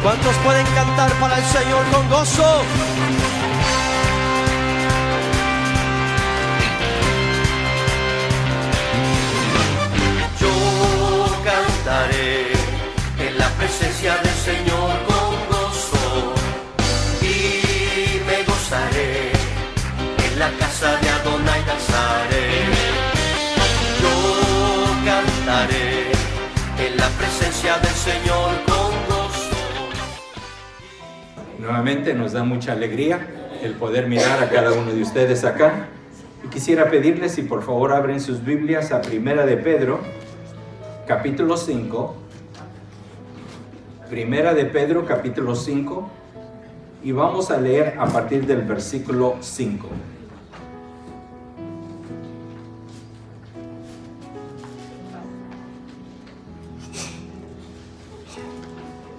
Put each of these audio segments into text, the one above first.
¿Cuántos pueden cantar para el Señor con gozo? Yo cantaré en la presencia del Señor con gozo y me gozaré, en la casa de Adonai danzaré. Yo cantaré en la presencia del Señor con gozo. Nuevamente nos da mucha alegría el poder mirar a cada uno de ustedes acá. Y quisiera pedirles si por favor abren sus Biblias a Primera de Pedro, capítulo 5. Primera de Pedro, capítulo 5. Y vamos a leer a partir del versículo 5.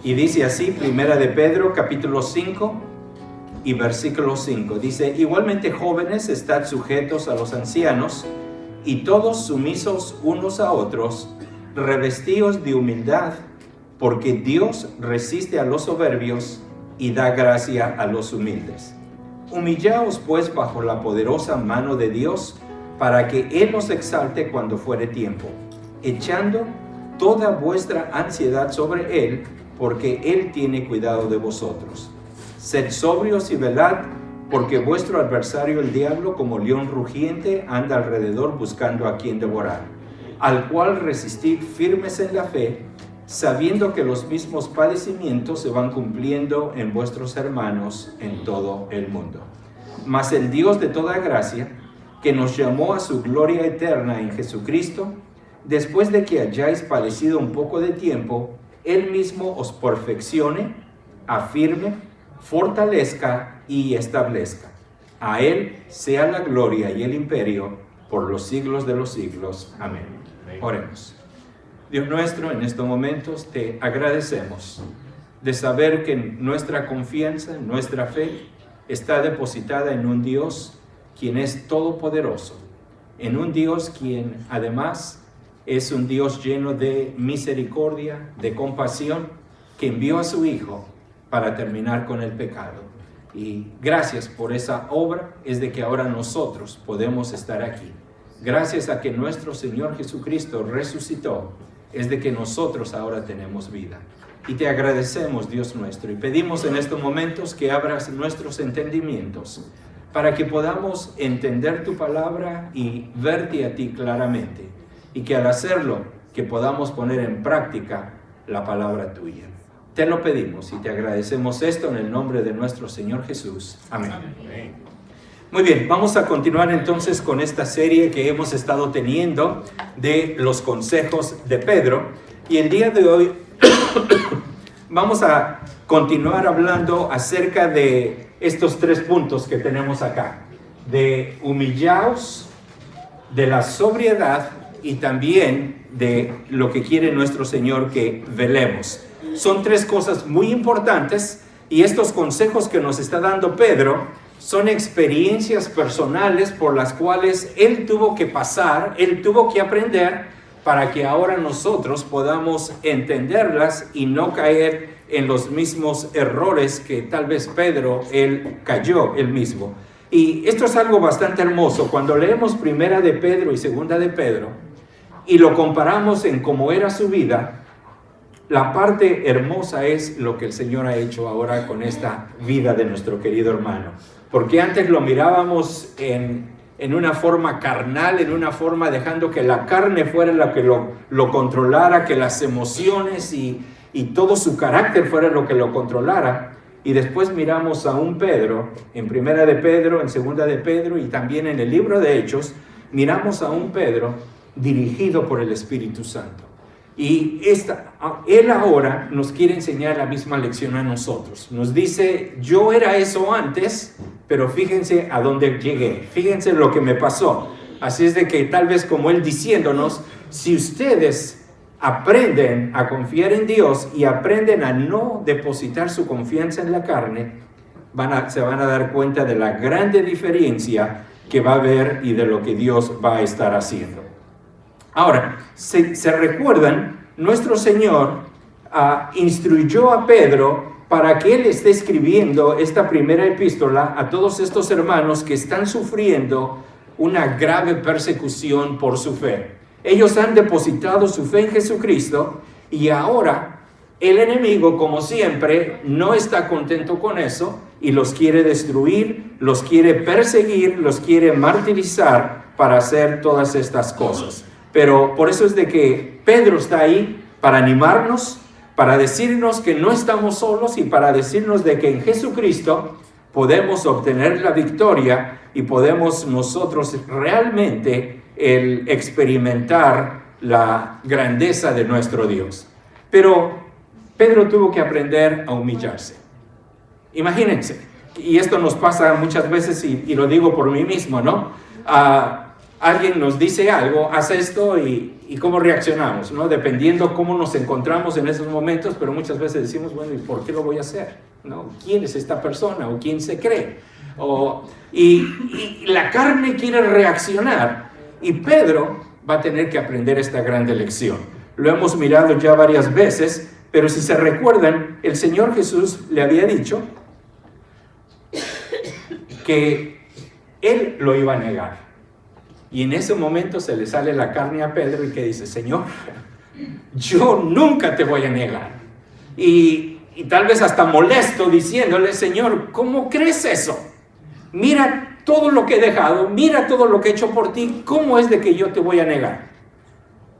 Y dice así, Primera de Pedro, capítulo 5 y versículo 5. Dice, igualmente jóvenes, estad sujetos a los ancianos, y todos sumisos unos a otros, revestidos de humildad, porque Dios resiste a los soberbios y da gracia a los humildes. Humillaos pues bajo la poderosa mano de Dios, para que Él os exalte cuando fuere tiempo, echando toda vuestra ansiedad sobre Él, porque Él tiene cuidado de vosotros. Sed sobrios y velad, porque vuestro adversario el diablo, como león rugiente, anda alrededor buscando a quien devorar, al cual resistid firmes en la fe, sabiendo que los mismos padecimientos se van cumpliendo en vuestros hermanos en todo el mundo. Mas el Dios de toda gracia, que nos llamó a su gloria eterna en Jesucristo, después de que hayáis padecido un poco de tiempo, Él mismo os perfeccione, afirme, fortalezca y establezca. A Él sea la gloria y el imperio por los siglos de los siglos. Amén. Oremos. Dios nuestro, en estos momentos te agradecemos de saber que nuestra confianza, nuestra fe está depositada en un Dios quien es todopoderoso, en un Dios quien además es un Dios lleno de misericordia, de compasión, que envió a su Hijo para terminar con el pecado. Y gracias por esa obra es de que ahora nosotros podemos estar aquí. Gracias a que nuestro Señor Jesucristo resucitó, es de que nosotros ahora tenemos vida. Y te agradecemos, Dios nuestro, y pedimos en estos momentos que abras nuestros entendimientos para que podamos entender tu palabra y verte a ti claramente. Y que al hacerlo, que podamos poner en práctica la palabra tuya. Te lo pedimos y te agradecemos esto en el nombre de nuestro Señor Jesús. Amén. Amén. Muy bien, vamos a continuar entonces con esta serie que hemos estado teniendo de los consejos de Pedro. Y el día de hoy vamos a continuar hablando acerca de estos 3 puntos que tenemos acá. De humillaos, de la sobriedad y también de lo que quiere nuestro Señor que velemos. Son 3 cosas muy importantes y estos consejos que nos está dando Pedro son experiencias personales por las cuales él tuvo que pasar, él tuvo que aprender para que ahora nosotros podamos entenderlas y no caer en los mismos errores que tal vez Pedro, él cayó él mismo. Y esto es algo bastante hermoso. Cuando leemos Primera de Pedro y Segunda de Pedro, y lo comparamos en cómo era su vida, la parte hermosa es lo que el Señor ha hecho ahora con esta vida de nuestro querido hermano. Porque antes lo mirábamos en una forma carnal, en una forma dejando que la carne fuera la que lo controlara, que las emociones y todo su carácter fuera lo que lo controlara. Y después miramos a un Pedro, en Primera de Pedro, en Segunda de Pedro y también en el libro de Hechos, miramos a un Pedro dirigido por el Espíritu Santo. Y él ahora nos quiere enseñar la misma lección a nosotros. Nos dice, yo era eso antes, pero fíjense a dónde llegué, fíjense lo que me pasó. Así es de que tal vez como él diciéndonos, si ustedes aprenden a confiar en Dios y aprenden a no depositar su confianza en la carne, se van a dar cuenta de la grande diferencia que va a haber y de lo que Dios va a estar haciendo. Ahora, se recuerdan, nuestro Señor instruyó a Pedro para que él esté escribiendo esta primera epístola a todos estos hermanos que están sufriendo una grave persecución por su fe. Ellos han depositado su fe en Jesucristo y ahora el enemigo, como siempre, no está contento con eso y los quiere destruir, los quiere perseguir, los quiere martirizar para hacer todas estas cosas. Pero por eso es de que Pedro está ahí para animarnos, para decirnos que no estamos solos y para decirnos de que en Jesucristo podemos obtener la victoria y podemos nosotros realmente experimentar la grandeza de nuestro Dios. Pero Pedro tuvo que aprender a humillarse. Imagínense, y esto nos pasa muchas veces y lo digo por mí mismo, ¿no? Alguien nos dice algo, haz esto y cómo reaccionamos, ¿no? Dependiendo cómo nos encontramos en esos momentos, pero muchas veces decimos, bueno, ¿y por qué lo voy a hacer? ¿No? ¿Quién es esta persona? ¿O quién se cree? Y la carne quiere reaccionar y Pedro va a tener que aprender esta grande lección. Lo hemos mirado ya varias veces, pero si se recuerdan, el Señor Jesús le había dicho que Él lo iba a negar. Y en ese momento se le sale la carne a Pedro y que dice, Señor, yo nunca te voy a negar. Y tal vez hasta molesto diciéndole, Señor, ¿cómo crees eso? Mira todo lo que he dejado, mira todo lo que he hecho por ti, ¿cómo es de que yo te voy a negar?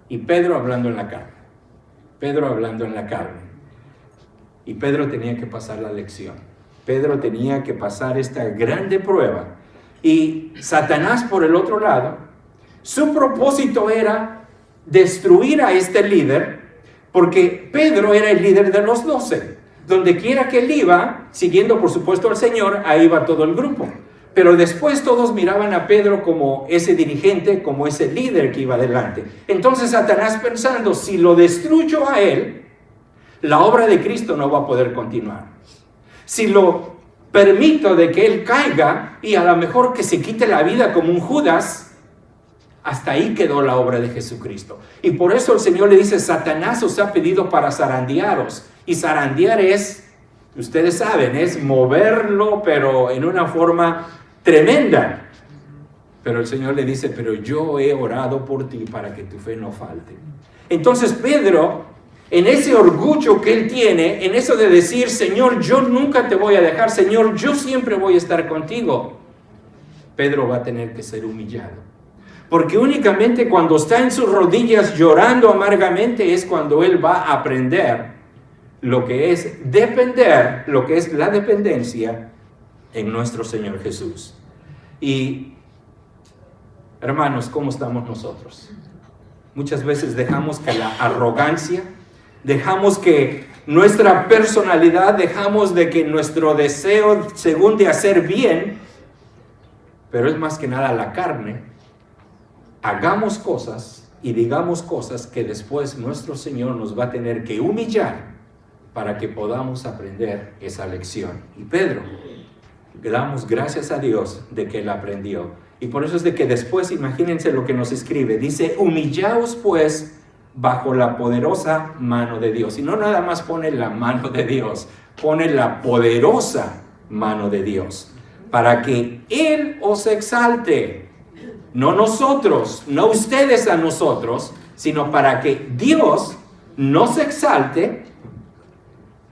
Y Pedro hablando en la carne. Pedro hablando en la carne. Y Pedro tenía que pasar la lección. Pedro tenía que pasar esta grande prueba. Y Satanás, por el otro lado, su propósito era destruir a este líder, porque Pedro era el líder de los 12. Donde quiera que él iba, siguiendo por supuesto al Señor, ahí iba todo el grupo. Pero después todos miraban a Pedro como ese dirigente, como ese líder que iba adelante. Entonces Satanás pensando, si lo destruyo a él, la obra de Cristo no va a poder continuar. Si lo permito de que él caiga y a lo mejor que se quite la vida como un Judas, hasta ahí quedó la obra de Jesucristo. Y por eso el Señor le dice, Satanás os ha pedido para zarandearos. Y zarandear es, ustedes saben, es moverlo, pero en una forma tremenda. Pero el Señor le dice, pero yo he orado por ti para que tu fe no falte. Entonces Pedro, en ese orgullo que él tiene, en eso de decir, Señor, yo nunca te voy a dejar, Señor, yo siempre voy a estar contigo, Pedro va a tener que ser humillado. Porque únicamente cuando está en sus rodillas llorando amargamente es cuando él va a aprender lo que es depender, lo que es la dependencia en nuestro Señor Jesús. Y, hermanos, ¿cómo estamos nosotros? Muchas veces dejamos que la arrogancia, dejamos que nuestra personalidad, dejamos de que nuestro deseo según de hacer bien, pero es más que nada la carne, hagamos cosas y digamos cosas que después nuestro Señor nos va a tener que humillar para que podamos aprender esa lección. Y Pedro, le damos gracias a Dios de que él aprendió. Y por eso es de que después, imagínense lo que nos escribe, dice, humillaos pues bajo la poderosa mano de Dios. Y no nada más pone la mano de Dios, pone la poderosa mano de Dios, para que Él os exalte, no nosotros, no ustedes a nosotros, sino para que Dios nos exalte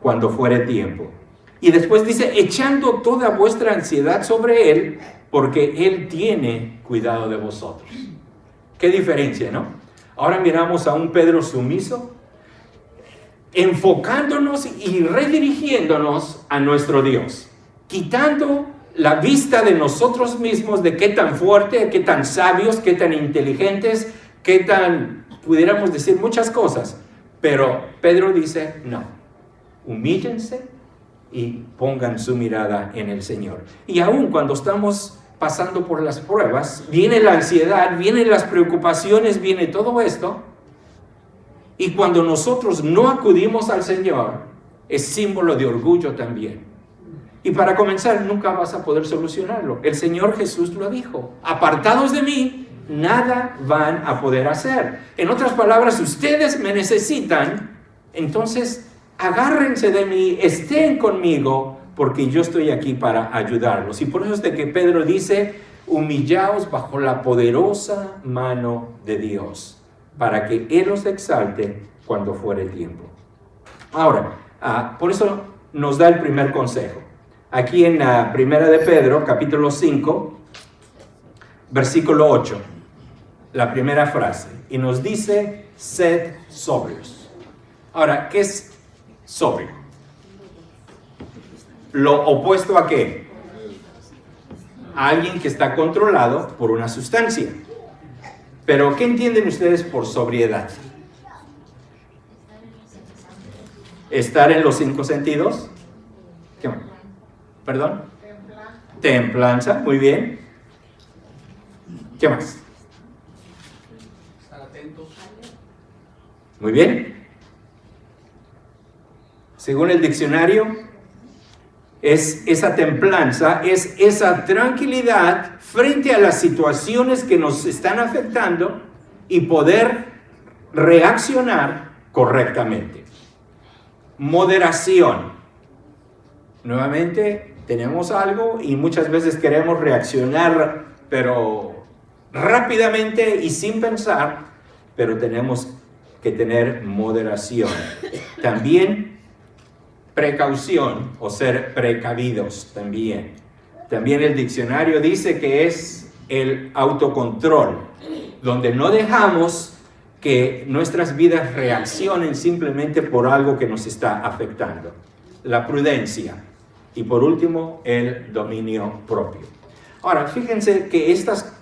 cuando fuere tiempo. Y después dice, echando toda vuestra ansiedad sobre Él, porque Él tiene cuidado de vosotros. Qué diferencia, ¿no? Ahora miramos a un Pedro sumiso, enfocándonos y redirigiéndonos a nuestro Dios, quitando la vista de nosotros mismos, de qué tan fuerte, qué tan sabios, qué tan inteligentes, qué tan, pudiéramos decir muchas cosas. Pero Pedro dice, no, humíllense y pongan su mirada en el Señor. Y aún cuando estamos pasando por las pruebas, viene la ansiedad, vienen las preocupaciones, viene todo esto, y cuando nosotros no acudimos al Señor, es símbolo de orgullo también. Y para comenzar, nunca vas a poder solucionarlo. El Señor Jesús lo dijo, apartados de mí, nada van a poder hacer. En otras palabras, ustedes me necesitan, entonces agárrense de mí, estén conmigo, porque yo estoy aquí para ayudarlos. Y por eso es de que Pedro dice, humillaos bajo la poderosa mano de Dios, para que Él os exalte cuando fuere el tiempo. Ahora, por eso nos da el primer consejo. Aquí en la primera de Pedro, capítulo 5, versículo 8, la primera frase, y nos dice, sed sobrios. Ahora, ¿qué es sobrio? ¿Lo opuesto a qué? A alguien que está controlado por una sustancia. Pero, ¿qué entienden ustedes por sobriedad? ¿Estar en los 5 sentidos? ¿Qué más? ¿Perdón? Templanza, muy bien. ¿Qué más? Estar atentos. Muy bien. Según el diccionario, es esa templanza, es esa tranquilidad frente a las situaciones que nos están afectando y poder reaccionar correctamente. Moderación. Nuevamente, tenemos algo y muchas veces queremos reaccionar, pero rápidamente y sin pensar, pero tenemos que tener moderación. También precaución o ser precavidos también. También el diccionario dice que es el autocontrol, donde no dejamos que nuestras vidas reaccionen simplemente por algo que nos está afectando. La prudencia. Y por último, el dominio propio. Ahora, fíjense que estas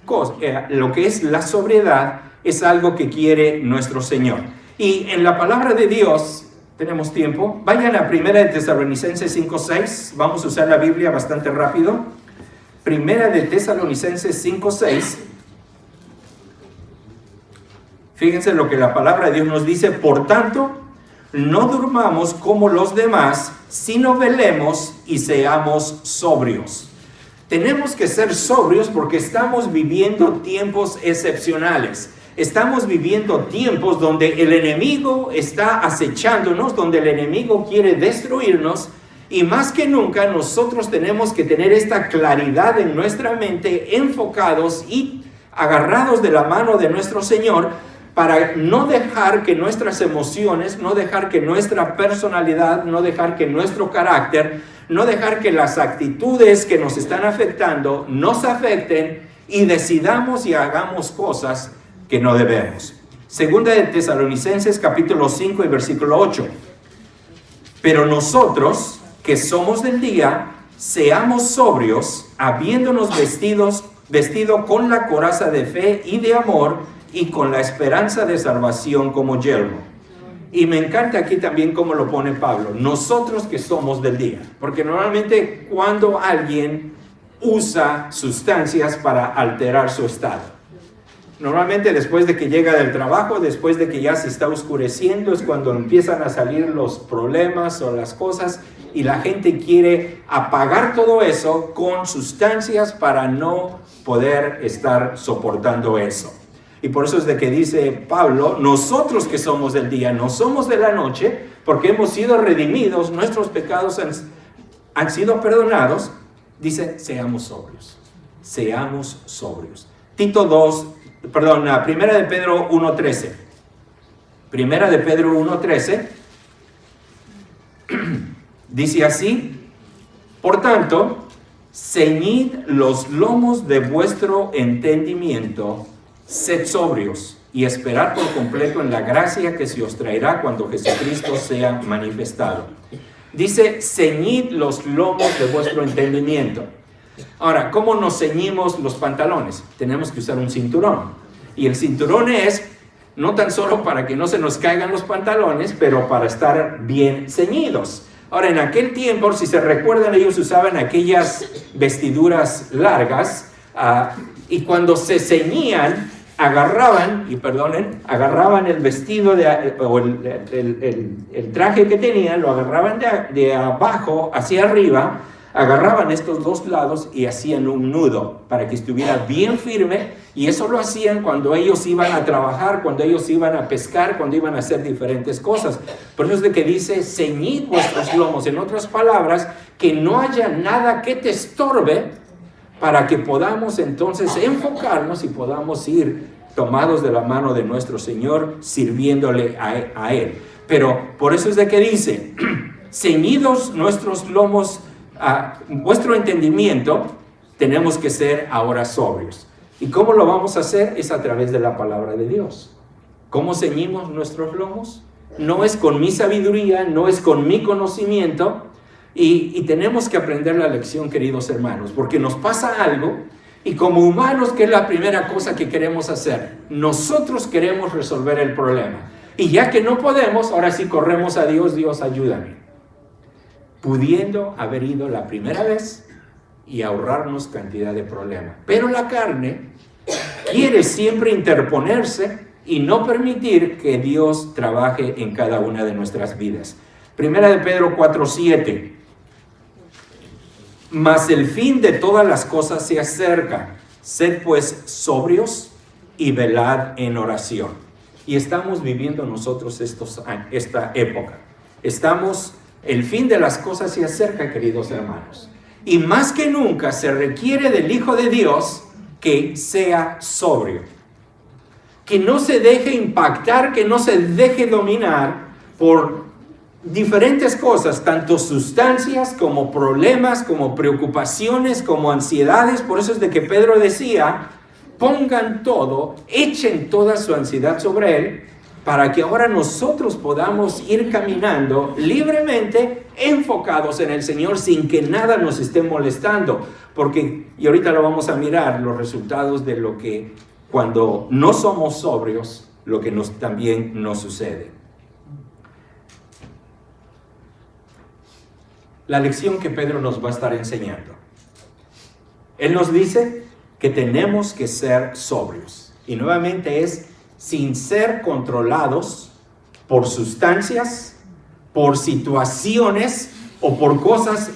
cosas, lo que es la sobriedad, es algo que quiere nuestro Señor. Y en la palabra de Dios, tenemos tiempo, vayan a Primera de Tesalonicenses 5:6, vamos a usar la Biblia bastante rápido. Primera de Tesalonicenses 5:6. Fíjense lo que la palabra de Dios nos dice, por tanto, no durmamos como los demás, sino velemos y seamos sobrios. Tenemos que ser sobrios porque estamos viviendo tiempos excepcionales. Estamos viviendo tiempos donde el enemigo está acechándonos, donde el enemigo quiere destruirnos, y más que nunca nosotros tenemos que tener esta claridad en nuestra mente, enfocados y agarrados de la mano de nuestro Señor, para no dejar que nuestras emociones, no dejar que nuestra personalidad, no dejar que nuestro carácter, no dejar que las actitudes que nos están afectando nos afecten y decidamos y hagamos cosas que no debemos. Segunda de Tesalonicenses capítulo 5 y versículo 8. Pero nosotros, que somos del día, seamos sobrios, habiéndonos vestido con la coraza de fe y de amor, y con la esperanza de salvación como yelmo. Y me encanta aquí también cómo lo pone Pablo, nosotros que somos del día, porque normalmente cuando alguien usa sustancias para alterar su estado, normalmente después de que llega del trabajo, después de que ya se está oscureciendo, es cuando empiezan a salir los problemas o las cosas, y la gente quiere apagar todo eso con sustancias para no poder estar soportando eso. Y por eso es de que dice Pablo, nosotros que somos del día, no somos de la noche, porque hemos sido redimidos, nuestros pecados han sido perdonados. Dice, seamos sobrios, seamos sobrios. Primera de Pedro 1:13. Primera de Pedro 1:13 dice así, por tanto, ceñid los lomos de vuestro entendimiento, sed sobrios y esperad por completo en la gracia que se os traerá cuando Jesucristo sea manifestado. Dice, ceñid los lomos de vuestro entendimiento. Ahora, ¿cómo nos ceñimos los pantalones? Tenemos que usar un cinturón. Y el cinturón es no tan solo para que no se nos caigan los pantalones, pero para estar bien ceñidos. Ahora, en aquel tiempo, si se recuerdan, ellos usaban aquellas vestiduras largas, y cuando se ceñían, agarraban el vestido o el traje que tenían, lo agarraban de abajo hacia arriba, agarraban estos dos lados y hacían un nudo para que estuviera bien firme Y eso lo hacían cuando ellos iban a trabajar, cuando ellos iban a pescar, cuando iban a hacer diferentes cosas. Por eso es de que dice, ceñid vuestros lomos. En otras palabras, que no haya nada que te estorbe para que podamos entonces enfocarnos y podamos ir tomados de la mano de nuestro Señor, sirviéndole a Él. Pero por eso es de que dice, ceñidos nuestros lomos, a vuestro entendimiento, tenemos que ser ahora sobrios. ¿Y cómo lo vamos a hacer? Es a través de la palabra de Dios. ¿Cómo ceñimos nuestros lomos? No es con mi sabiduría, no es con mi conocimiento, y tenemos que aprender la lección, queridos hermanos, porque nos pasa algo, y como humanos, ¿qué es la primera cosa que queremos hacer? Nosotros queremos resolver el problema. Y ya que no podemos, ahora sí corremos a Dios, Dios ayúdame. Pudiendo haber ido la primera vez y ahorrarnos cantidad de problemas. Pero la carne quiere siempre interponerse y no permitir que Dios trabaje en cada una de nuestras vidas. Primera de Pedro 4:7. Mas el fin de todas las cosas se acerca. Sed pues sobrios y velad en oración. Y estamos viviendo nosotros esta época. El fin de las cosas se acerca, queridos hermanos. Y más que nunca se requiere del Hijo de Dios que sea sobrio. Que no se deje impactar, que no se deje dominar por diferentes cosas, tanto sustancias como problemas, como preocupaciones, como ansiedades. Por eso es de que Pedro decía, pongan todo, echen toda su ansiedad sobre Él, para que ahora nosotros podamos ir caminando libremente, enfocados en el Señor, sin que nada nos esté molestando. Porque, y ahorita lo vamos a mirar, los resultados de lo que cuando no somos sobrios, lo que también nos sucede. La lección que Pedro nos va a estar enseñando. Él nos dice que tenemos que ser sobrios. Y nuevamente es sin ser controlados por sustancias, por situaciones o por cosas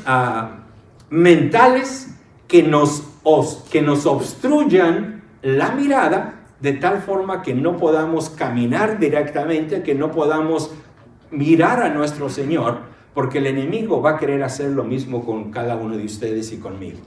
mentales que nos obstruyan la mirada de tal forma que no podamos caminar directamente, que no podamos mirar a nuestro Señor. Porque el enemigo va a querer hacer lo mismo con cada uno de ustedes y conmigo.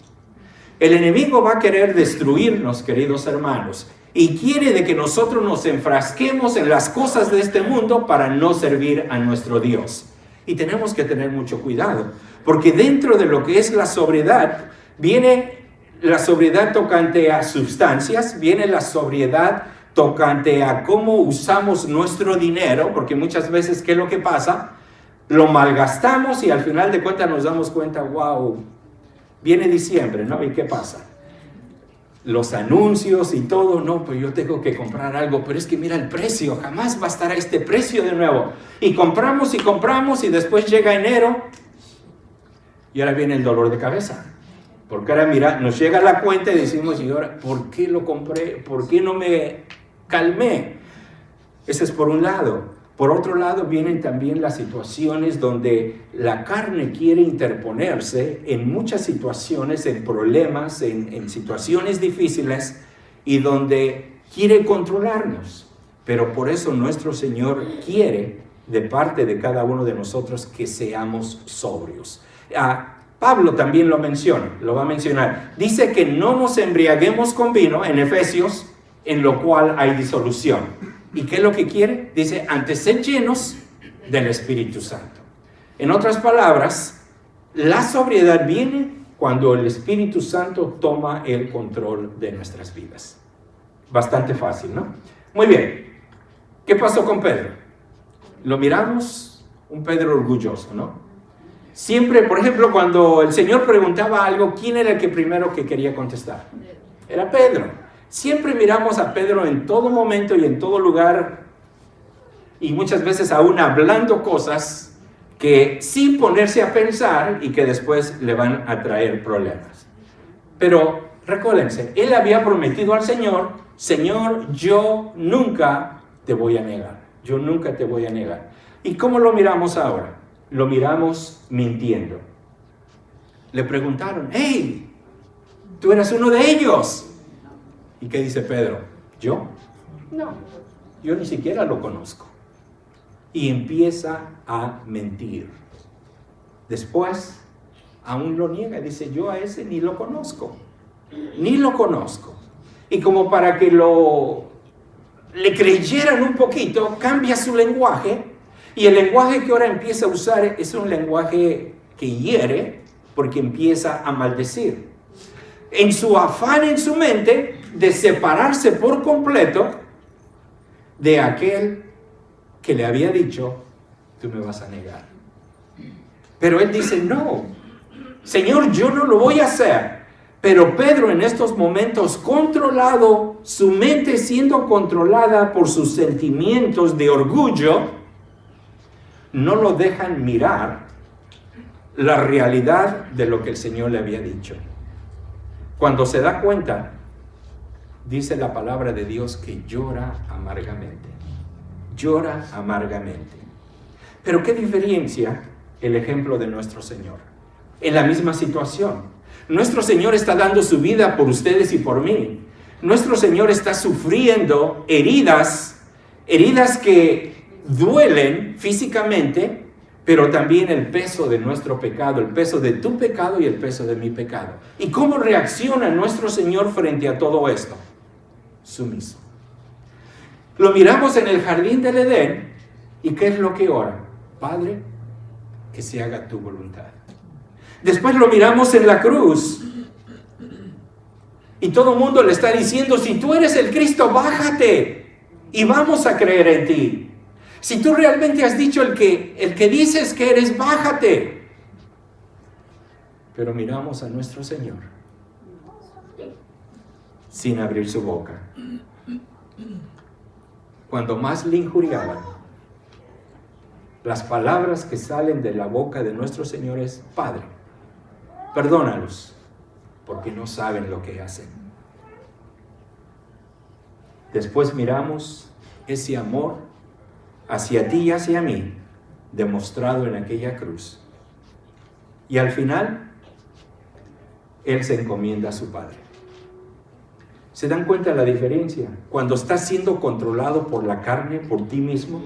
El enemigo va a querer destruirnos, queridos hermanos, y quiere de que nosotros nos enfrasquemos en las cosas de este mundo para no servir a nuestro Dios. Y tenemos que tener mucho cuidado, porque dentro de lo que es la sobriedad, viene la sobriedad tocante a sustancias, viene la sobriedad tocante a cómo usamos nuestro dinero, porque muchas veces, ¿qué es lo que pasa? Lo malgastamos y al final de cuentas nos damos cuenta, wow, viene diciembre, ¿no? ¿Y qué pasa? Los anuncios y todo, no, pues yo tengo que comprar algo, pero es que mira el precio, jamás va a estar a este precio de nuevo. Y compramos y después llega enero y ahora viene el dolor de cabeza. Porque ahora mira, nos llega la cuenta y decimos, y ahora, ¿por qué lo compré? ¿Por qué no me calmé? Ese es por un lado. Por otro lado, vienen también las situaciones donde la carne quiere interponerse en muchas situaciones, en problemas, en situaciones difíciles, y donde quiere controlarnos. Pero por eso nuestro Señor quiere, de parte de cada uno de nosotros, que seamos sobrios. Pablo también lo va a mencionar. Dice que no nos embriaguemos con vino, en Efesios, en lo cual hay disolución. ¿Y qué es lo que quiere? Dice, antes ser llenos del Espíritu Santo. En otras palabras, la sobriedad viene cuando el Espíritu Santo toma el control de nuestras vidas. Bastante fácil, ¿no? Muy bien. ¿Qué pasó con Pedro? Lo miramos, un Pedro orgulloso, ¿no? Siempre, por ejemplo, cuando el Señor preguntaba algo, ¿quién era el que primero que quería contestar? Era Pedro. Siempre miramos a Pedro en todo momento y en todo lugar, y muchas veces aún hablando cosas que sin ponerse a pensar y que después le van a traer problemas. Pero recuérdense, él había prometido al Señor, Señor, yo nunca te voy a negar, yo nunca te voy a negar. ¿Y cómo lo miramos ahora? Lo miramos mintiendo. Le preguntaron, hey, tú eras uno de ellos. ¿Y qué dice Pedro? ¿Yo? No, yo ni siquiera lo conozco. Y empieza a mentir. Después, aún lo niega, dice, yo a ese ni lo conozco. Ni lo conozco. Y como para que le creyeran un poquito, cambia su lenguaje. Y el lenguaje que ahora empieza a usar es un lenguaje que hiere, porque empieza a maldecir. En su afán, en su mente, de separarse por completo de aquel que le había dicho, tú me vas a negar. Pero él dice, no, Señor, yo no lo voy a hacer. Pero Pedro en estos momentos controlado, su mente siendo controlada por sus sentimientos de orgullo, no lo dejan mirar la realidad de lo que el Señor le había dicho. Cuando se da cuenta, dice la palabra de Dios que llora amargamente. Llora amargamente. Pero ¿qué diferencia el ejemplo de nuestro Señor? En la misma situación. Nuestro Señor está dando su vida por ustedes y por mí. Nuestro Señor está sufriendo heridas que duelen físicamente, pero también el peso de nuestro pecado, el peso de tu pecado y el peso de mi pecado. ¿Y cómo reacciona nuestro Señor frente a todo esto? Sumiso. Lo miramos en el jardín del Edén, ¿y qué es lo que ora? Padre, que se haga tu voluntad. Después lo miramos en la cruz, y todo el mundo le está diciendo, si tú eres el Cristo, bájate, y vamos a creer en ti. Si tú realmente has dicho el que dices que eres, bájate. Pero miramos a nuestro Señor sin abrir su boca. Cuando más le injuriaban, las palabras que salen de la boca de nuestro Señor es, Padre, perdónalos, porque no saben lo que hacen. Después miramos ese amor hacia ti y hacia mí, demostrado en aquella cruz. Y al final, Él se encomienda a su Padre. ¿Se dan cuenta la diferencia? Cuando estás siendo controlado por la carne, por ti mismo,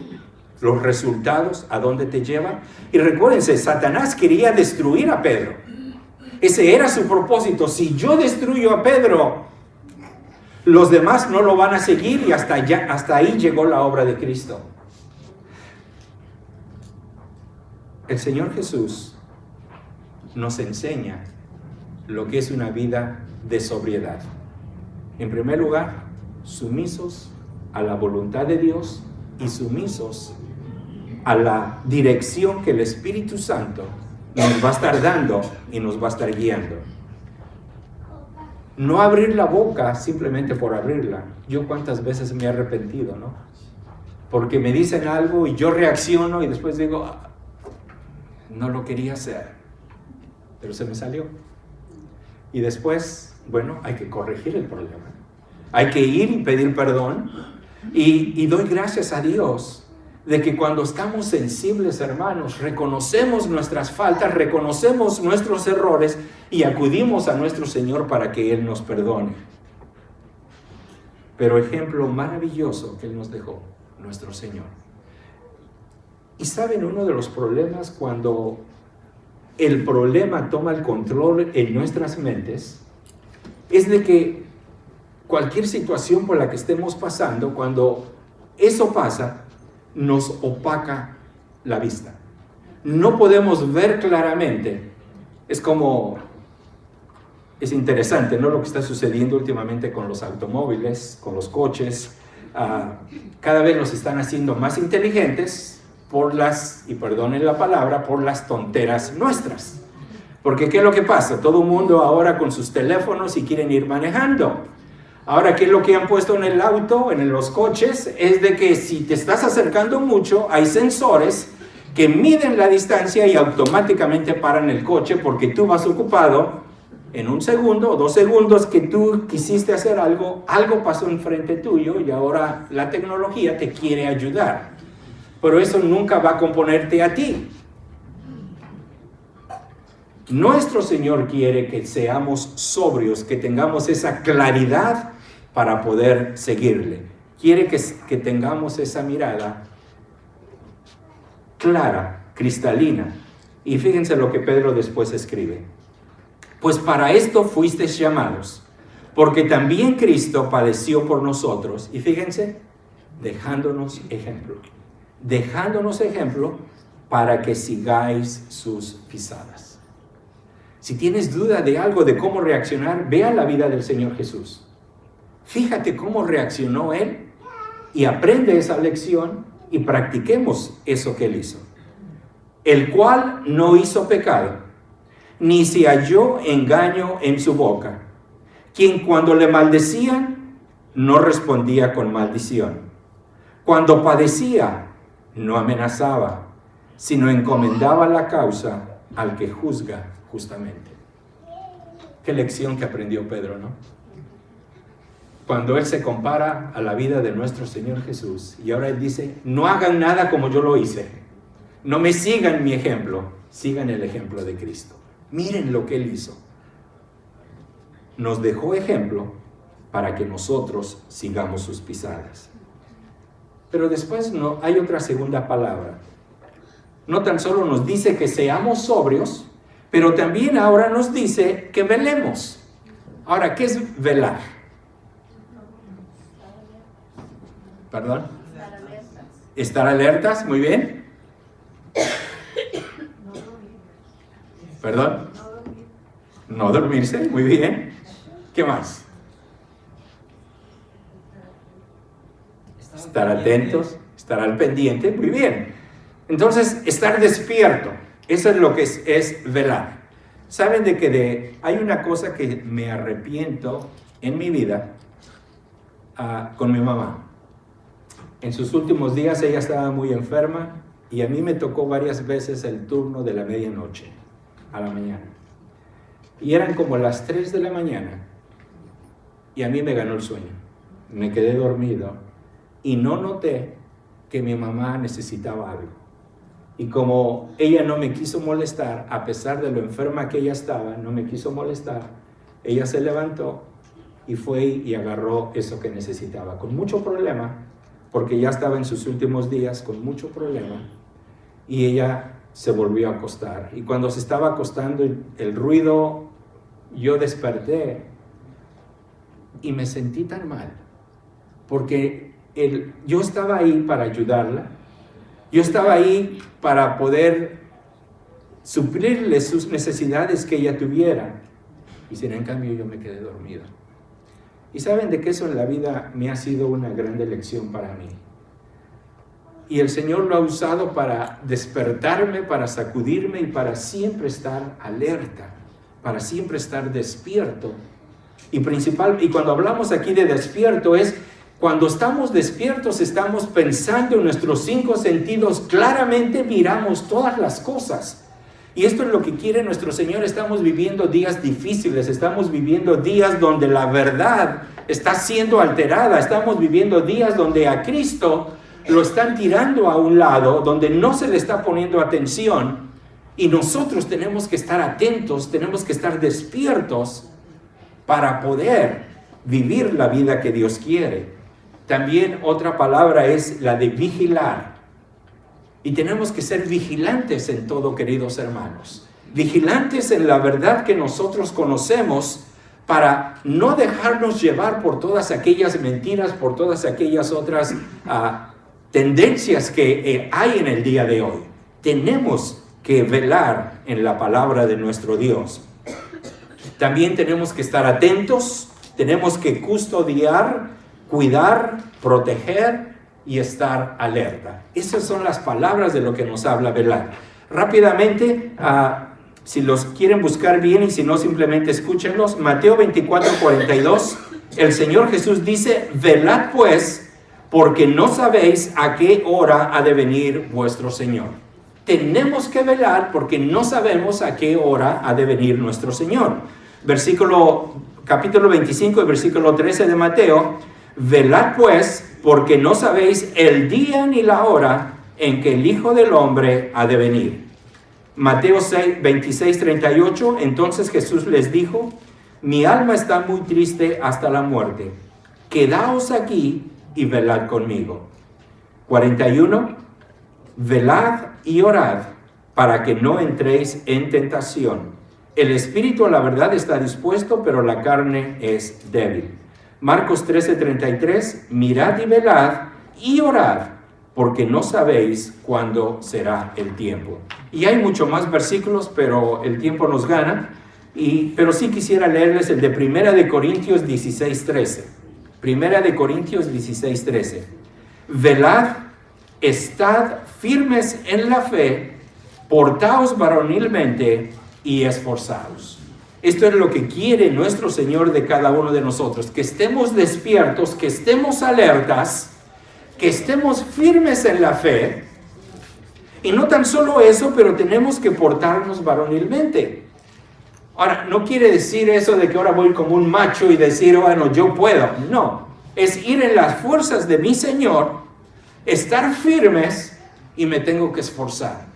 los resultados, ¿a dónde te llevan? Y recuérdense, Satanás quería destruir a Pedro. Ese era su propósito. Si yo destruyo a Pedro, los demás no lo van a seguir, y hasta ahí llegó la obra de Cristo. El Señor Jesús nos enseña lo que es una vida de sobriedad. En primer lugar, sumisos a la voluntad de Dios y sumisos a la dirección que el Espíritu Santo nos va a estar dando y nos va a estar guiando. No abrir la boca simplemente por abrirla. Yo cuántas veces me he arrepentido, ¿no? Porque me dicen algo y yo reacciono y después digo, no lo quería hacer, pero se me salió. Y después, bueno, hay que corregir el problema. Hay que ir y pedir perdón. Y doy gracias a Dios de que cuando estamos sensibles, hermanos, reconocemos nuestras faltas, reconocemos nuestros errores y acudimos a nuestro Señor para que Él nos perdone. Pero ejemplo maravilloso que Él nos dejó, nuestro Señor. Y saben, uno de los problemas cuando el problema toma el control en nuestras mentes es de que cualquier situación por la que estemos pasando, cuando eso pasa, nos opaca la vista. No podemos ver claramente. Es interesante, ¿no? Lo que está sucediendo últimamente con los automóviles, con los coches. Cada vez los están haciendo más inteligentes, y perdonen la palabra, por las tonteras nuestras. Porque ¿qué es lo que pasa? Todo el mundo ahora con sus teléfonos y quieren ir manejando. Ahora, ¿qué es lo que han puesto en el auto, en los coches? Es de que si te estás acercando mucho, hay sensores que miden la distancia y automáticamente paran el coche porque tú vas ocupado. En 1 segundo o 2 segundos que tú quisiste hacer algo pasó enfrente tuyo y ahora la tecnología te quiere ayudar. Pero eso nunca va a componerte a ti. Nuestro Señor quiere que seamos sobrios, que tengamos esa claridad para poder seguirle. Quiere que tengamos esa mirada clara, cristalina. Y fíjense lo que Pedro después escribe. Pues para esto fuisteis llamados, porque también Cristo padeció por nosotros. Y fíjense, dejándonos ejemplo para que sigáis sus pisadas. Si tienes duda de algo, de cómo reaccionar, ve a la vida del Señor Jesús. Fíjate cómo reaccionó Él y aprende esa lección y practiquemos eso que Él hizo. El cual no hizo pecado, ni se halló engaño en su boca, quien cuando le maldecían, no respondía con maldición. Cuando padecía, no amenazaba, sino encomendaba la causa al que juzga justamente. Qué lección que aprendió Pedro, ¿no? Cuando él se compara a la vida de nuestro Señor Jesús, y ahora él dice, no hagan nada como yo lo hice, no me sigan mi ejemplo, sigan el ejemplo de Cristo. Miren lo que él hizo. Nos dejó ejemplo para que nosotros sigamos sus pisadas. Pero después no, hay otra segunda palabra. No tan solo nos dice que seamos sobrios, pero también ahora nos dice que velemos. Ahora, ¿qué es velar? ¿Perdón? Estar alertas, muy bien. ¿Perdón? No dormirse, muy bien. ¿Qué más? Estar atentos, estar al pendiente, muy bien. Entonces, estar despierto, eso es lo que es velar. ¿Saben de que hay una cosa que me arrepiento en mi vida con mi mamá? En sus últimos días ella estaba muy enferma y a mí me tocó varias veces el turno de la medianoche a la mañana. Y eran como las 3 de la mañana y a mí me ganó el sueño. Me quedé dormido y no noté que mi mamá necesitaba algo. Y como ella no me quiso molestar, a pesar de lo enferma que ella estaba, no me quiso molestar, ella se levantó y fue y agarró eso que necesitaba, con mucho problema, porque ya estaba en sus últimos días, con mucho problema, y ella se volvió a acostar. Y cuando se estaba acostando, el ruido, yo desperté y me sentí tan mal, porque yo estaba ahí para ayudarla, yo estaba ahí para poder suplirle sus necesidades que ella tuviera, y sin en cambio yo me quedé dormido. Y saben de que eso en la vida me ha sido una gran lección para mí. Y el Señor lo ha usado para despertarme, para sacudirme y para siempre estar alerta, para siempre estar despierto. Y cuando hablamos aquí de despierto es cuando estamos despiertos, estamos pensando en nuestros 5 sentidos, claramente miramos todas las cosas. Y esto es lo que quiere nuestro Señor. Estamos viviendo días difíciles, estamos viviendo días donde la verdad está siendo alterada, estamos viviendo días donde a Cristo lo están tirando a un lado, donde no se le está poniendo atención, y nosotros tenemos que estar atentos, tenemos que estar despiertos para poder vivir la vida que Dios quiere. También otra palabra es la de vigilar. Y tenemos que ser vigilantes en todo, queridos hermanos. Vigilantes en la verdad que nosotros conocemos para no dejarnos llevar por todas aquellas mentiras, por todas aquellas otras tendencias que hay en el día de hoy. Tenemos que velar en la palabra de nuestro Dios. También tenemos que estar atentos, tenemos que custodiar, cuidar, proteger y estar alerta. Esas son las palabras de lo que nos habla velar. Rápidamente, si los quieren buscar bien y si no, simplemente escúchenlos. Mateo 24:42, el Señor Jesús dice, velad pues, porque no sabéis a qué hora ha de venir vuestro Señor. Tenemos que velar porque no sabemos a qué hora ha de venir nuestro Señor. Capítulo 25 y versículo 13 de Mateo, velad pues, porque no sabéis el día ni la hora en que el Hijo del Hombre ha de venir. Mateo 26:38, entonces Jesús les dijo, mi alma está muy triste hasta la muerte. quedaos aquí y velad conmigo. 41, velad y orad para que no entréis en tentación. El espíritu a la verdad está dispuesto, pero la carne es débil. Marcos 13:33, mirad y velad y orad, porque no sabéis cuándo será el tiempo. Y hay mucho más versículos, pero el tiempo nos gana. Pero sí quisiera leerles el de 1 Corintios 16:13. 1 Corintios 16:13. Velad, estad firmes en la fe, portaos varonilmente y esforzaos. Esto es lo que quiere nuestro Señor de cada uno de nosotros, que estemos despiertos, que estemos alertas, que estemos firmes en la fe. Y no tan solo eso, pero tenemos que portarnos varonilmente. Ahora, no quiere decir eso de que ahora voy como un macho y decir, bueno, yo puedo. No, es ir en las fuerzas de mi Señor, estar firmes y me tengo que esforzar.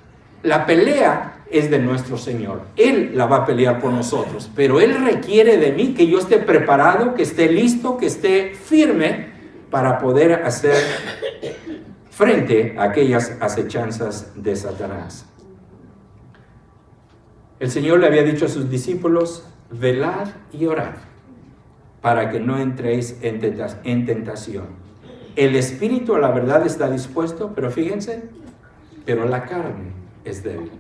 La pelea es de nuestro Señor. Él la va a pelear por nosotros, pero Él requiere de mí que yo esté preparado, que esté listo, que esté firme para poder hacer frente a aquellas acechanzas de Satanás. El Señor le había dicho a sus discípulos, velad y orad para que no entréis en tentación. El espíritu a la verdad está dispuesto, pero fíjense, pero la carne es débil.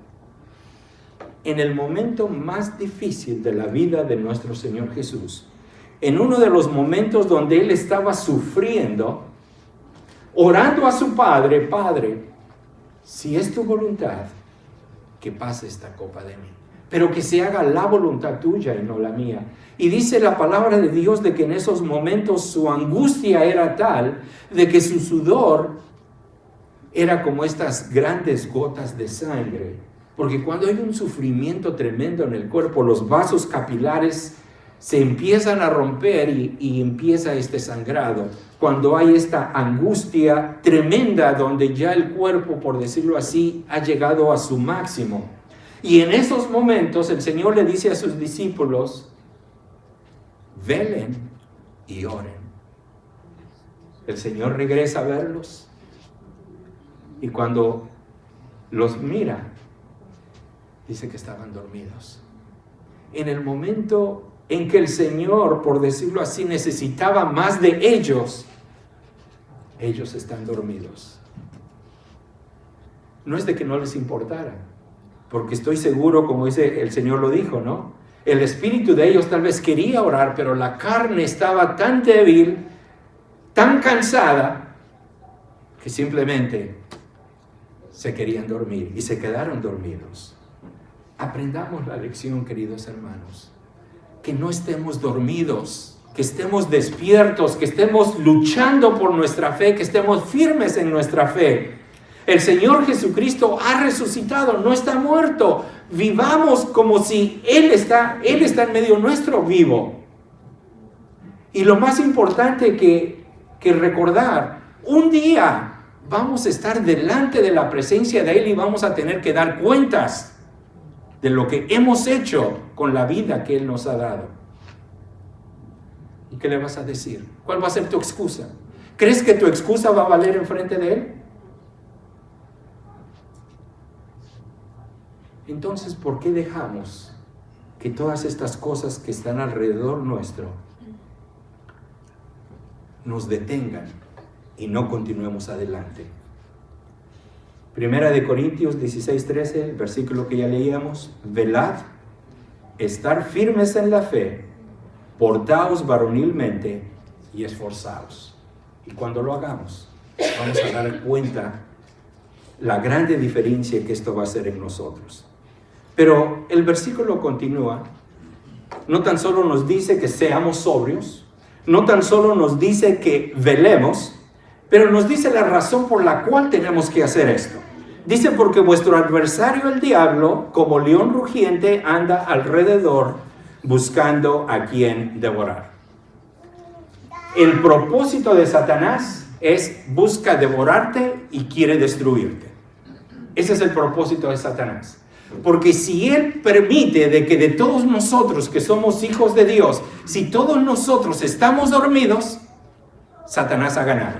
En el momento más difícil de la vida de nuestro Señor Jesús, en uno de los momentos donde Él estaba sufriendo, orando a su Padre, Padre, si es tu voluntad, que pase esta copa de mí, pero que se haga la voluntad tuya y no la mía. Y dice la palabra de Dios de que en esos momentos su angustia era tal, de que su sudor era como estas grandes gotas de sangre. Porque cuando hay un sufrimiento tremendo en el cuerpo, los vasos capilares se empiezan a romper y empieza este sangrado. Cuando hay esta angustia tremenda donde ya el cuerpo, por decirlo así, ha llegado a su máximo. Y en esos momentos el Señor le dice a sus discípulos, velen y oren. El Señor regresa a verlos y cuando los mira, dice que estaban dormidos. En el momento en que el Señor, por decirlo así, necesitaba más de ellos, ellos están dormidos. No es de que no les importara, porque estoy seguro, como dice el Señor lo dijo, ¿no? El espíritu de ellos tal vez quería orar, pero la carne estaba tan débil, tan cansada, que simplemente se querían dormir y se quedaron dormidos. Aprendamos la lección, queridos hermanos, que no estemos dormidos, que estemos despiertos, que estemos luchando por nuestra fe, que estemos firmes en nuestra fe. El Señor Jesucristo ha resucitado, no está muerto. Vivamos como si Él está en medio nuestro vivo. Y lo más importante que recordar, un día vamos a estar delante de la presencia de Él y vamos a tener que dar cuentas de lo que hemos hecho con la vida que Él nos ha dado. ¿Y qué le vas a decir? ¿Cuál va a ser tu excusa? ¿Crees que tu excusa va a valer enfrente de Él? Entonces, ¿por qué dejamos que todas estas cosas que están alrededor nuestro nos detengan y no continuemos adelante? 1 Corintios 16:13, el versículo que ya leíamos, velad, estar firmes en la fe, portaos varonilmente y esforzaos. Y cuando lo hagamos, vamos a dar cuenta la grande diferencia que esto va a hacer en nosotros. Pero el versículo continúa, no tan solo nos dice que seamos sobrios, no tan solo nos dice que velemos, pero nos dice la razón por la cual tenemos que hacer esto. Dice, porque vuestro adversario el diablo, como león rugiente, anda alrededor buscando a quien devorar. El propósito de Satanás es busca devorarte y quiere destruirte. Ese es el propósito de Satanás. Porque si Él permite de que de todos nosotros que somos hijos de Dios, si todos nosotros estamos dormidos, Satanás ha ganado.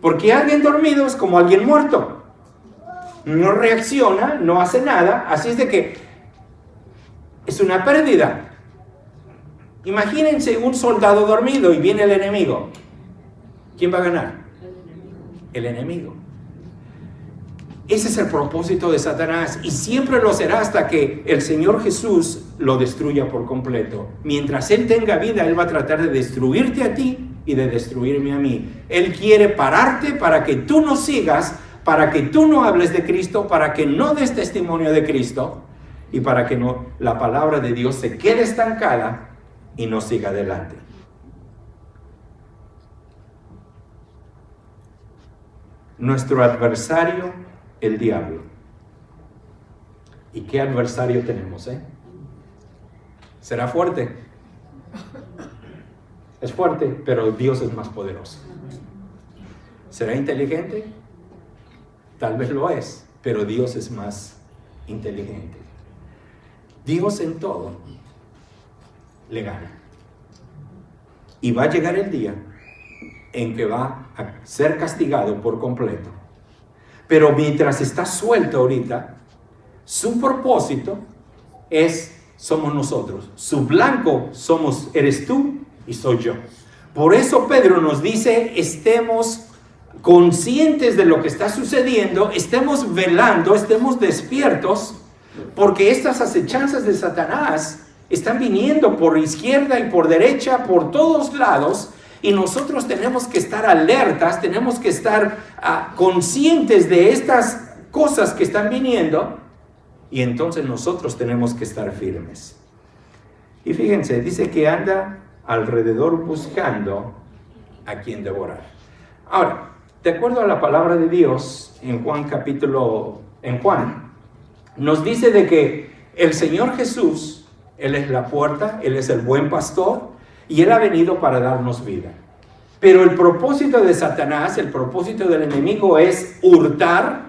Porque alguien dormido es como alguien muerto. No reacciona, no hace nada, así es de que es una pérdida. Imagínense un soldado dormido y viene el enemigo. ¿Quién va a ganar? El enemigo. Ese es el propósito de Satanás y siempre lo será hasta que el Señor Jesús lo destruya por completo. Mientras Él tenga vida, Él va a tratar de destruirte a ti y de destruirme a mí. Él quiere pararte para que tú no sigas, para que tú no hables de Cristo, para que no des testimonio de Cristo y para que no, la palabra de Dios se quede estancada y no siga adelante. Nuestro adversario, el diablo. ¿Y qué adversario tenemos, Será fuerte. Es fuerte, pero Dios es más poderoso. ¿Será inteligente? Tal vez lo es, pero Dios es más inteligente. Dios en todo le gana. Y va a llegar el día en que va a ser castigado por completo. Pero mientras está suelto ahorita, su propósito somos nosotros. Su blanco eres tú y soy yo. Por eso Pedro nos dice, estemos conscientes de lo que está sucediendo, estemos velando, estemos despiertos, porque estas acechanzas de Satanás están viniendo por izquierda y por derecha, por todos lados, y nosotros tenemos que estar alertas, tenemos que estar conscientes de estas cosas que están viniendo, y entonces nosotros tenemos que estar firmes. Y fíjense, dice que anda alrededor buscando a quien devorar. Ahora, de acuerdo a la palabra de Dios, en Juan, nos dice de que el Señor Jesús, Él es la puerta, Él es el buen pastor, y Él ha venido para darnos vida. Pero el propósito de Satanás, el propósito del enemigo es hurtar,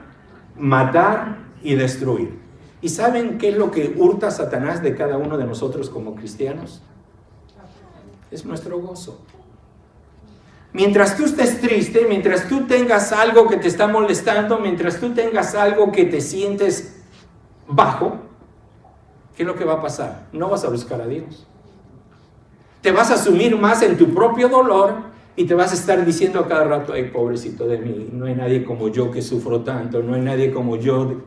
matar y destruir. ¿Y saben qué es lo que hurta Satanás de cada uno de nosotros como cristianos? Es nuestro gozo. Mientras tú estés triste, mientras tú tengas algo que te está molestando, mientras tú tengas algo que te sientes bajo, ¿qué es lo que va a pasar? No vas a buscar a Dios. Te vas a sumir más en tu propio dolor y te vas a estar diciendo a cada rato, ay, pobrecito de mí, no hay nadie como yo que sufro tanto, no hay nadie como yo.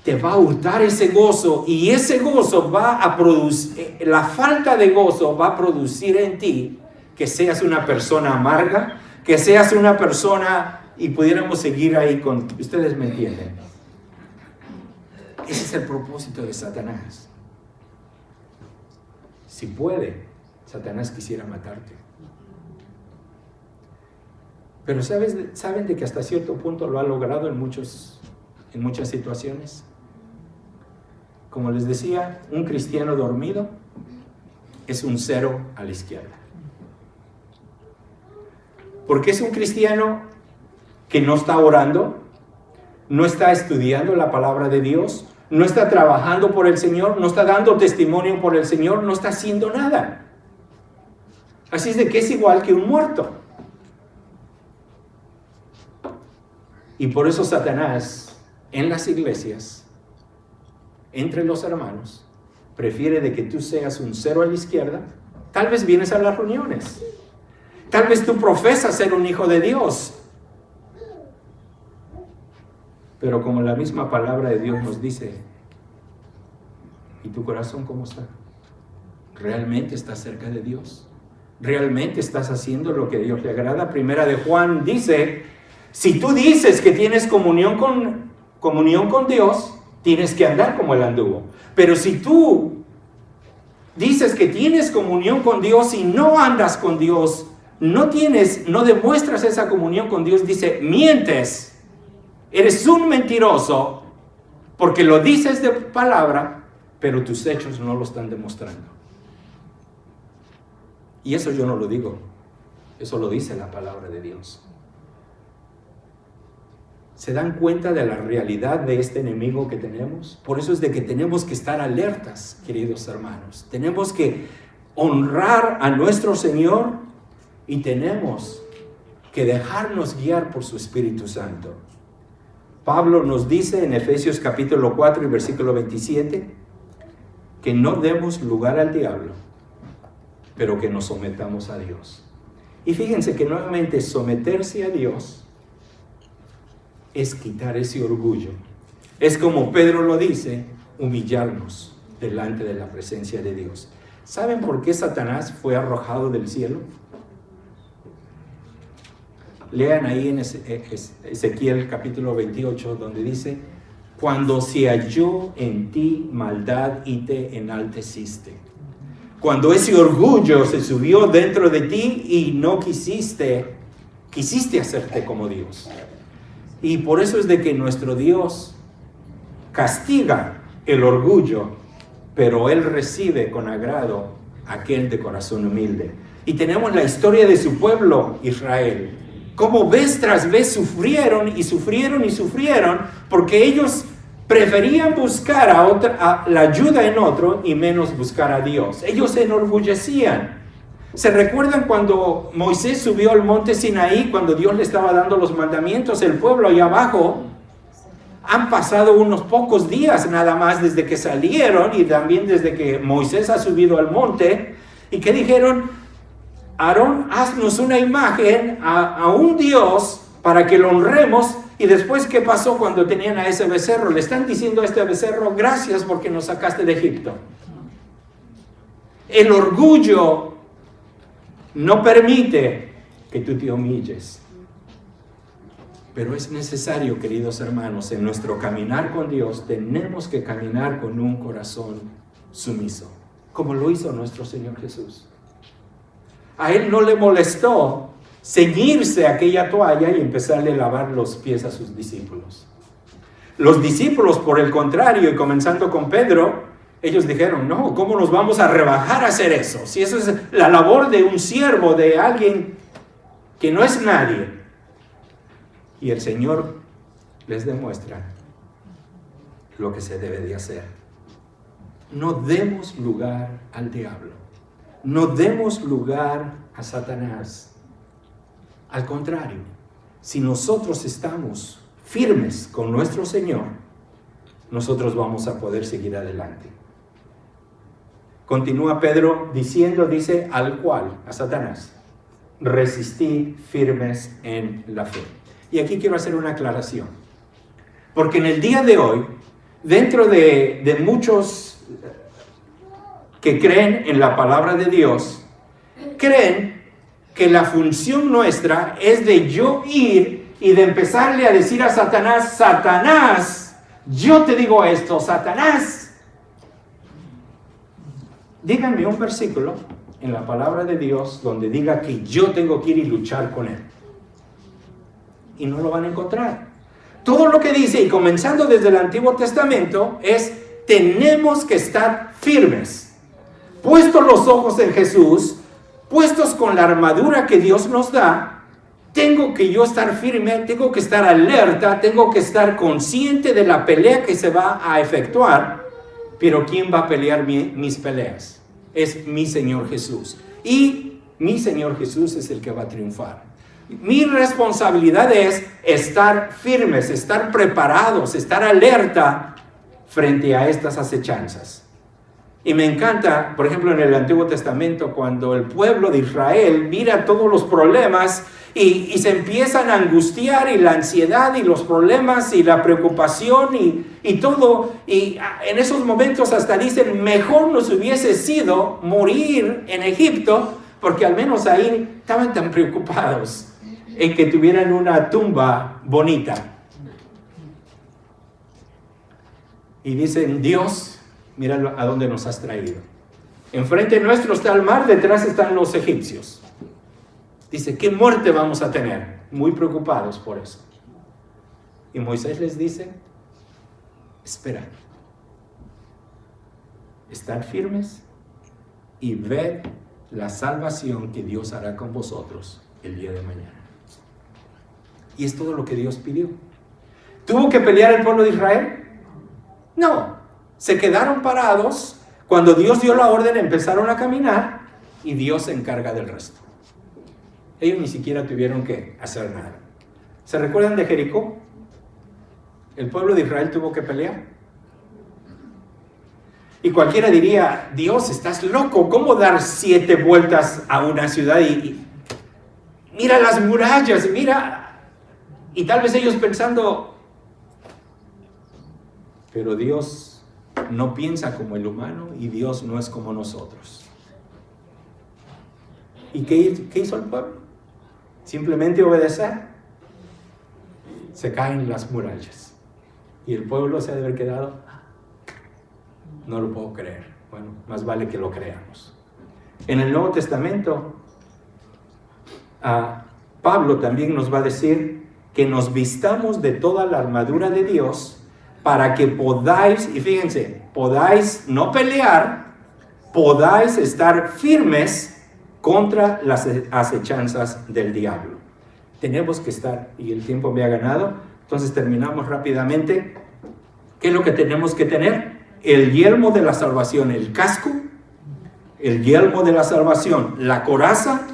Te va a hurtar ese gozo y ese gozo va a producir, la falta de gozo va a producir en ti que seas una persona amarga, que seas una persona, y pudiéramos seguir ahí con, ustedes me entienden. Ese es el propósito de Satanás. Si puede, Satanás quisiera matarte. Pero ¿saben de que hasta cierto punto lo ha logrado en muchas situaciones? Como les decía, un cristiano dormido es un 0 a la izquierda. Porque es un cristiano que no está orando, no está estudiando la palabra de Dios, no está trabajando por el Señor, no está dando testimonio por el Señor, no está haciendo nada. Así es de que es igual que un muerto. Y por eso Satanás en las iglesias, entre los hermanos, prefiere de que tú seas un 0 a la izquierda. Tal vez vienes a las reuniones. Tal vez tú profesas ser un hijo de Dios. Pero como la misma palabra de Dios nos dice, ¿y tu corazón cómo está? ¿Realmente estás cerca de Dios? ¿Realmente estás haciendo lo que a Dios le agrada? Primera de Juan dice, si tú dices que tienes comunión con Dios, tienes que andar como Él anduvo. Pero si tú dices que tienes comunión con Dios y no andas con Dios, no demuestras esa comunión con Dios, dice, mientes, eres un mentiroso, porque lo dices de palabra, pero tus hechos no lo están demostrando. Y eso yo no lo digo, eso lo dice la palabra de Dios. ¿Se dan cuenta de la realidad de este enemigo que tenemos? Por eso es de que tenemos que estar alertas, queridos hermanos. Tenemos que honrar a nuestro Señor y tenemos que dejarnos guiar por su Espíritu Santo. Pablo nos dice en Efesios capítulo 4 y versículo 27 que no demos lugar al diablo, pero que nos sometamos a Dios. Y fíjense que nuevamente someterse a Dios es quitar ese orgullo. Es como Pedro lo dice, humillarnos delante de la presencia de Dios. ¿Saben por qué Satanás fue arrojado del cielo? Lean ahí en Ezequiel capítulo 28, donde dice: cuando se halló en ti maldad y te enalteciste. Cuando ese orgullo se subió dentro de ti y no quisiste hacerte como Dios. Y por eso es de que nuestro Dios castiga el orgullo, pero Él recibe con agrado aquel de corazón humilde. Y tenemos la historia de su pueblo, Israel. Como vez tras vez sufrieron, porque ellos preferían buscar a la ayuda en otro y menos buscar a Dios. Ellos se enorgullecían. ¿Se recuerdan cuando Moisés subió al monte Sinaí, cuando Dios le estaba dando los mandamientos? El pueblo allá abajo, han pasado unos pocos días nada más desde que salieron y también desde que Moisés ha subido al monte. ¿Y qué dijeron? Aarón, haznos una imagen a un Dios para que lo honremos. Y después, ¿qué pasó cuando tenían a ese becerro? Le están diciendo a este becerro: gracias porque nos sacaste de Egipto. El orgullo no permite que tú te humilles. Pero es necesario, queridos hermanos, en nuestro caminar con Dios, tenemos que caminar con un corazón sumiso, como lo hizo nuestro Señor Jesús. A Él no le molestó ceñirse aquella toalla y empezarle a lavar los pies a sus discípulos. Los discípulos, por el contrario, y comenzando con Pedro, ellos dijeron: no, ¿cómo nos vamos a rebajar a hacer eso? Si eso es la labor de un siervo, de alguien que no es nadie. Y el Señor les demuestra lo que se debe de hacer. No demos lugar al diablo. No demos lugar a Satanás. Al contrario, si nosotros estamos firmes con nuestro Señor, nosotros vamos a poder seguir adelante. Continúa Pedro diciendo, dice, al cual, a Satanás, resistid firmes en la fe. Y aquí quiero hacer una aclaración. Porque en el día de hoy, dentro de muchos que creen en la palabra de Dios, creen que la función nuestra es de yo ir y de empezarle a decir a Satanás: Satanás, yo te digo esto, Satanás. Díganme un versículo en la palabra de Dios donde diga que yo tengo que ir y luchar con él. Y no lo van a encontrar. Todo lo que dice, y comenzando desde el Antiguo Testamento, es: tenemos que estar firmes, puestos los ojos en Jesús, puestos con la armadura que Dios nos da. Tengo que yo estar firme, tengo que estar alerta, tengo que estar consciente de la pelea que se va a efectuar. Pero ¿quién va a pelear mis peleas? Es mi Señor Jesús. Y mi Señor Jesús es el que va a triunfar. Mi responsabilidad es estar firmes, estar preparados, estar alerta frente a estas acechanzas. Y me encanta, por ejemplo, en el Antiguo Testamento, cuando el pueblo de Israel mira todos los problemas y se empiezan a angustiar, y la ansiedad y los problemas y la preocupación y todo. Y en esos momentos hasta dicen: mejor nos hubiese sido morir en Egipto, porque al menos ahí estaban tan preocupados en que tuvieran una tumba bonita. Y dicen: Dios, mira a dónde nos has traído. Enfrente nuestro está el mar, detrás están los egipcios. Dice: ¿qué muerte vamos a tener? Muy preocupados por eso. Y Moisés les dice: espera, estad firmes y ved la salvación que Dios hará con vosotros el día de mañana. Y es todo lo que Dios pidió. ¿Tuvo que pelear el pueblo de Israel? No. Se quedaron parados. Cuando Dios dio la orden, empezaron a caminar, y Dios se encarga del resto. Ellos ni siquiera tuvieron que hacer nada. ¿Se recuerdan de Jericó? El pueblo de Israel tuvo que pelear. Y cualquiera diría, Dios, estás loco, ¿cómo dar 7 vueltas a una ciudad y mira las murallas, mira? Y tal vez ellos pensando, pero Dios no piensa como el humano y Dios no es como nosotros. ¿Y qué hizo el pueblo? Simplemente obedecer. Se caen las murallas. Y el pueblo se ha de haber quedado, no lo puedo creer. Bueno, más vale que lo creamos. En el Nuevo Testamento, Pablo también nos va a decir que nos vistamos de toda la armadura de Dios para que podáis, y fíjense, podáis no pelear, podáis estar firmes contra las acechanzas del diablo. Tenemos que estar, y el tiempo me ha ganado, entonces terminamos rápidamente. ¿Qué es lo que tenemos que tener? El yelmo de la salvación, el casco, el yelmo de la salvación, la coraza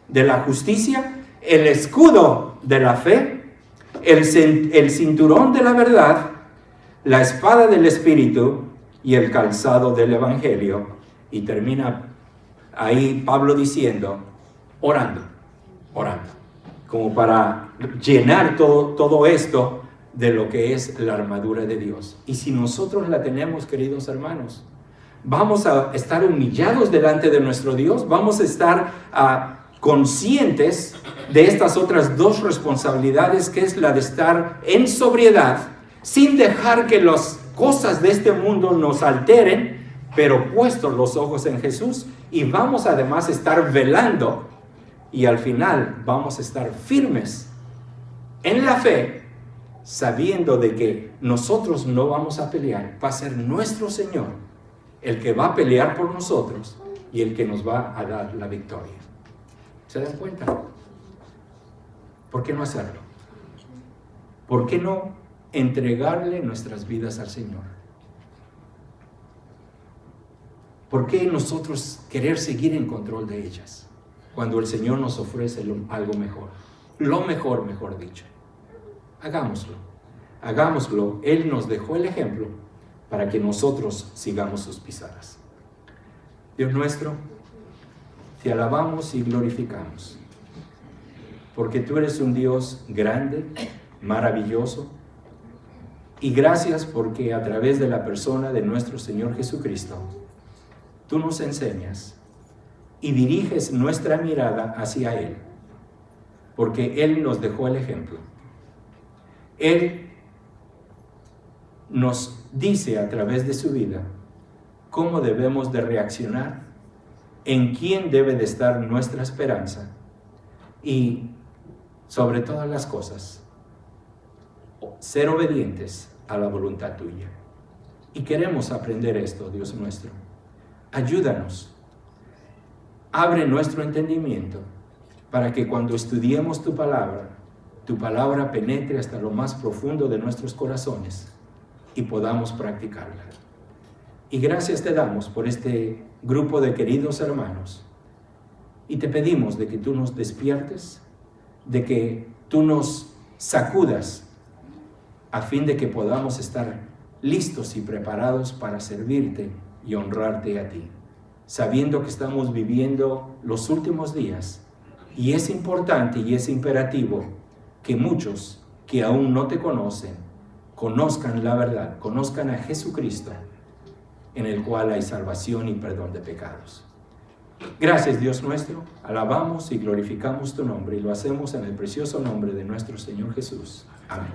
de la justicia, el escudo de la fe, el cinturón de la verdad, la espada del Espíritu y el calzado del Evangelio. Y termina ahí Pablo diciendo, orando, como para llenar todo esto de lo que es la armadura de Dios. Y si nosotros la tenemos, queridos hermanos, vamos a estar humillados delante de nuestro Dios, vamos a estar conscientes de estas otras 2 responsabilidades, que es la de estar en sobriedad, sin dejar que las cosas de este mundo nos alteren, pero puestos los ojos en Jesús, y vamos además a estar velando, y al final vamos a estar firmes en la fe, sabiendo de que nosotros no vamos a pelear, va a ser nuestro Señor el que va a pelear por nosotros y el que nos va a dar la victoria. ¿Se dan cuenta? ¿Por qué no hacerlo? ¿Por qué no entregarle nuestras vidas al Señor? ¿Por qué nosotros querer seguir en control de ellas cuando el Señor nos ofrece algo mejor? Lo mejor, mejor dicho. Hagámoslo. Él nos dejó el ejemplo para que nosotros sigamos sus pisadas. Dios nuestro, te alabamos y glorificamos, porque tú eres un Dios grande, maravilloso, y gracias porque a través de la persona de nuestro Señor Jesucristo, tú nos enseñas y diriges nuestra mirada hacia Él, porque Él nos dejó el ejemplo. Él nos dice a través de su vida cómo debemos de reaccionar, en quién debe de estar nuestra esperanza y, sobre todas las cosas, ser obedientes a la voluntad tuya. Y queremos aprender esto, Dios nuestro. Ayúdanos, abre nuestro entendimiento para que cuando estudiemos tu palabra penetre hasta lo más profundo de nuestros corazones y podamos practicarla. Y gracias te damos por este grupo de queridos hermanos. Y te pedimos de que tú nos despiertes, de que tú nos sacudas, a fin de que podamos estar listos y preparados para servirte y honrarte a ti, sabiendo que estamos viviendo los últimos días. Y es importante y es imperativo que muchos que aún no te conocen, conozcan la verdad, conozcan a Jesucristo, en el cual hay salvación y perdón de pecados. Gracias, Dios nuestro, alabamos y glorificamos tu nombre y lo hacemos en el precioso nombre de nuestro Señor Jesús. Amén.